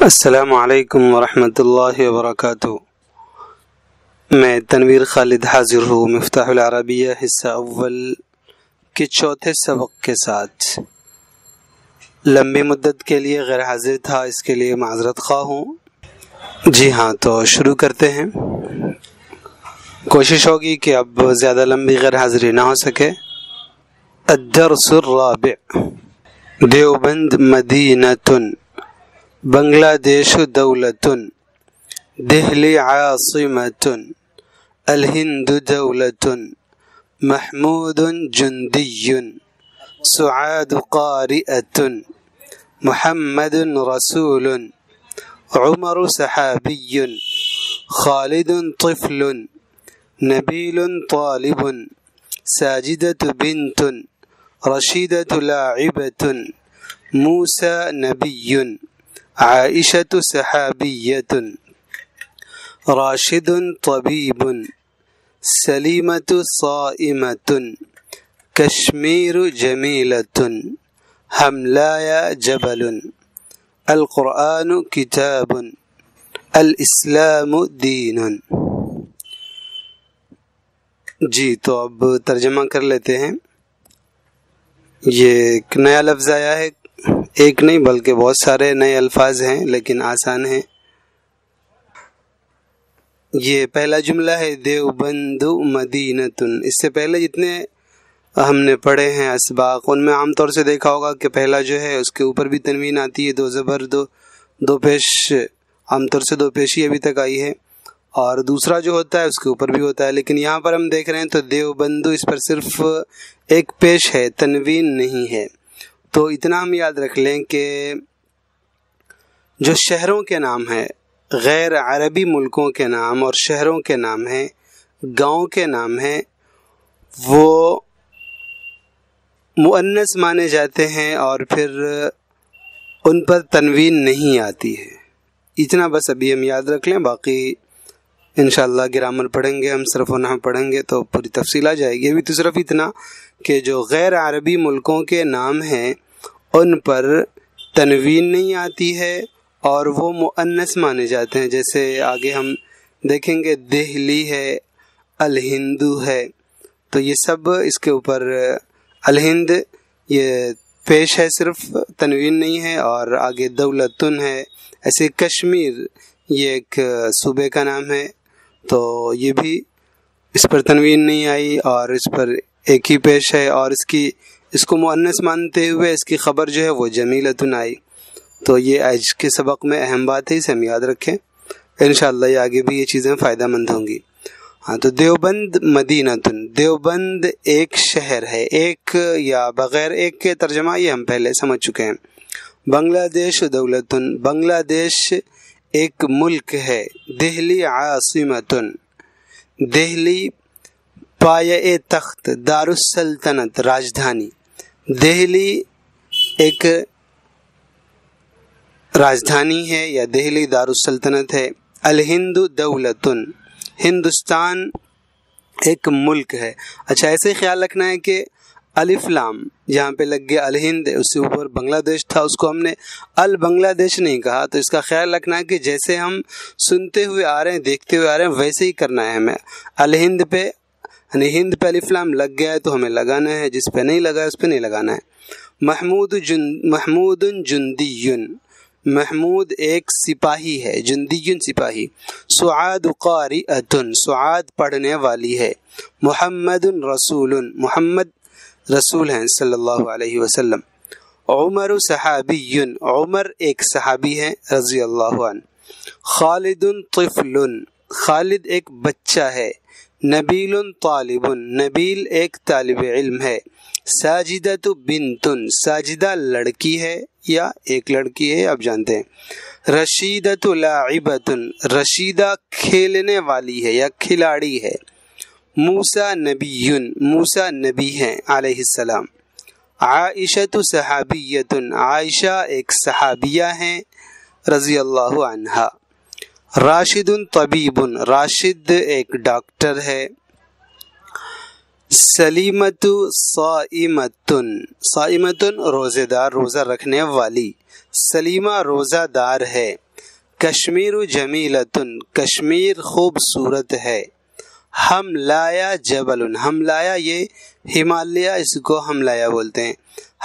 السلام علیکم ورحمۃ اللہ وبرکاتہ۔ میں تنویر خالد حاضر ہوں مفتاح العربیہ حصہ اول کے چوتھے سبق کے ساتھ۔ لمبی مدت کے لیے غیر حاضر تھا، اس کے لیے معذرت خواہ ہوں۔ جی ہاں، تو شروع کرتے ہیں۔ کوشش ہوگی کہ اب زیادہ لمبی غیر حاضری نہ ہو سکے۔ الدرس الرابع، دیوبند مدینۃ، بنگلہ دیش دولۃ، دہلی عاصمۃ، الہند دولۃ، محمود جندی، سعاد قارئۃ، محمد رسول، عمر صحابی، خالد طفل، نبیل طالب، ساجدۃ بنت، رشیدۃ لاعبۃ، موسیٰ نبی، عائشة صحابیۃ، راشد طبیب، سلیمۃ صائمۃ، کشمیر جمیلۃ، حملایہ جبل، القرآن کتاب، الاسلام دین۔ جی تو اب ترجمہ کر لیتے ہیں۔ یہ ایک نیا لفظ آیا ہے، ایک نہیں بلکہ بہت سارے نئے الفاظ ہیں لیکن آسان ہیں۔ یہ پہلا جملہ ہے دیوبند مدینۃ۔ اس سے پہلے جتنے ہم نے پڑھے ہیں اسباق، ان میں عام طور سے دیکھا ہوگا کہ پہلا جو ہے اس کے اوپر بھی تنوین آتی ہے، دو زبر دو پیش، عام طور سے دو پیشی ابھی تک آئی ہے، اور دوسرا جو ہوتا ہے اس کے اوپر بھی ہوتا ہے، لیکن یہاں پر ہم دیکھ رہے ہیں تو دیوبند، اس پر صرف ایک پیش ہے، تنوین نہیں ہے۔ تو اتنا ہم یاد رکھ لیں کہ جو شہروں کے نام ہیں، غیر عربی ملکوں کے نام اور شہروں کے نام ہیں، گاؤں کے نام ہیں، وہ مؤنث مانے جاتے ہیں اور پھر ان پر تنوین نہیں آتی ہے۔ اتنا بس ابھی ہم یاد رکھ لیں، باقی انشاءاللہ گرامر پڑھیں گے، ہم صرف و نحو پڑھیں گے تو پوری تفصیل آ جائے گی۔ ابھی تو صرف اتنا کہ جو غیر عربی ملکوں کے نام ہیں ان پر تنوین نہیں آتی ہے اور وہ مؤنث مانے جاتے ہیں۔ جیسے آگے ہم دیکھیں گے دہلی ہے، الہندو ہے، تو یہ سب اس کے اوپر الہند یہ پیش ہے، صرف تنوین نہیں ہے، اور آگے دولتن ہے۔ ایسے کشمیر یہ ایک صوبے کا نام ہے، تو یہ بھی اس پر تنوین نہیں آئی اور اس پر ایک ہی پیش ہے، اور اس کو مؤنث مانتے ہوئے اس کی خبر جو ہے وہ جمیلتن آئی۔ تو یہ آج کے سبق میں اہم بات ہے، اسے ہم یاد رکھیں، انشاءاللہ یہ آگے بھی یہ چیزیں فائدہ مند ہوں گی۔ ہاں، تو دیوبند مدینۃ، دیوبند ایک شہر ہے، ایک یا بغیر ایک کے ترجمہ یہ ہم پہلے سمجھ چکے ہیں۔ بنگلہ دیش دولتن، بنگلہ دیش ایک ملک ہے۔ دہلی عاصمۃ، دہلی پایہ تخت، دارالسلطنت راجدھانی، دہلی ایک راجدھانی ہے یا دہلی دارالسلطنت ہے۔ الہند دولتن، ہندوستان ایک ملک ہے۔ اچھا، ایسے خیال رکھنا ہے کہ الف لام جہاں پہ لگ گیا الہند، اس سے اوپر بنگلہ دیش تھا، اس کو ہم نے البنگلہ دیش نہیں کہا، تو اس کا خیال رکھنا ہے کہ جیسے ہم سنتے ہوئے آ رہے ہیں، دیکھتے ہوئے آ رہے ہیں، ویسے ہی کرنا ہے ہمیں۔ الہند پہ یعنی ہند پہ الف لام لگ گیا ہے تو ہمیں لگانا ہے، جس پہ نہیں لگا ہے اس پہ نہیں لگانا ہے۔ محمود جندی، محمود ایک سپاہی ہے، جندی سپاہی۔ سعاد قارئۃ، سعاد پڑھنے والی ہے۔ محمد رسول، محمد رسول ہیں صلی اللہ علیہ وسلم۔ عمر صحابی، عمر ایک صحابی ہے رضی اللہ عنہ۔ خالد طفل، خالد ایک بچہ ہے۔ نبیل طالب، نبیل ایک طالب علم ہے۔ ساجدۃ بنت، ساجدہ لڑکی ہے یا ایک لڑکی ہے، آپ جانتے ہیں۔ رشیدۃ لاعبۃ، رشیدہ کھیلنے والی ہے یا کھلاڑی ہے۔ موسیٰ نبی، موسیٰ نبی ہیں علیہ السلام۔ عائشة صحابیۃ، عائشہ ایک صحابیہ ہیں رضی اللہ عنہا۔ راشد طبیب، راشد ایک ڈاکٹر ہے۔ سلیمت صائمتن، صائمتن روزے دار، روزہ رکھنے والی، سلیمہ روزہ دار ہے۔ الکشمیر جمیلتن، کشمیر خوبصورت ہے. ہملایا جبل، ہملایا یہ ہمالیہ، اس کو ہملایا بولتے ہیں.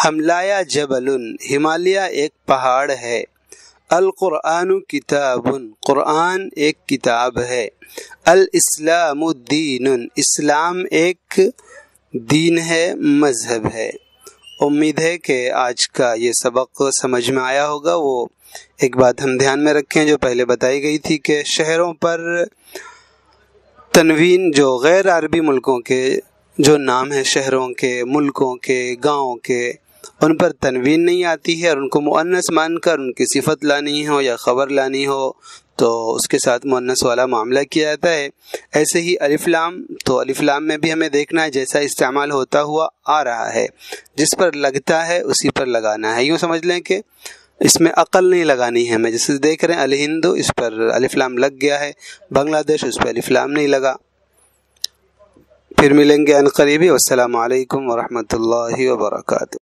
ہملایا جبل، ہمالیہ ایک پہاڑ ہے. القرآن کتاب، قرآن ایک کتاب ہے. الاسلام دین، اسلام ایک دین ہے، مذہب ہے. امید ہے کہ آج کا یہ سبق سمجھ میں آیا ہوگا. وہ ایک بات ہم دھیان میں رکھیں جو پہلے بتائی گئی تھی کہ شہروں پر تنوین، جو غیر عربی ملکوں کے جو نام ہیں، شہروں کے، ملکوں کے، گاؤں کے، ان پر تنوین نہیں آتی ہے، اور ان کو مؤنث مان کر ان کی صفت لانی ہو یا خبر لانی ہو تو اس کے ساتھ مؤنث والا معاملہ کیا جاتا ہے. ایسے ہی الف لام، تو الف لام میں بھی ہمیں دیکھنا ہے جیسا استعمال ہوتا ہوا آ رہا ہے، جس پر لگتا ہے اسی پر لگانا ہے. یوں سمجھ لیں کہ اس میں عقل نہیں لگانی ہے. ہمیں جیسے دیکھ رہے ہیں الہند، اس پر الف لام لگ گیا ہے. بنگلہ دیش، اس پہ الف لام نہیں لگا. پھر ملیں گے عنقریب. والسلام علیکم ورحمۃ اللہ وبرکاتہ.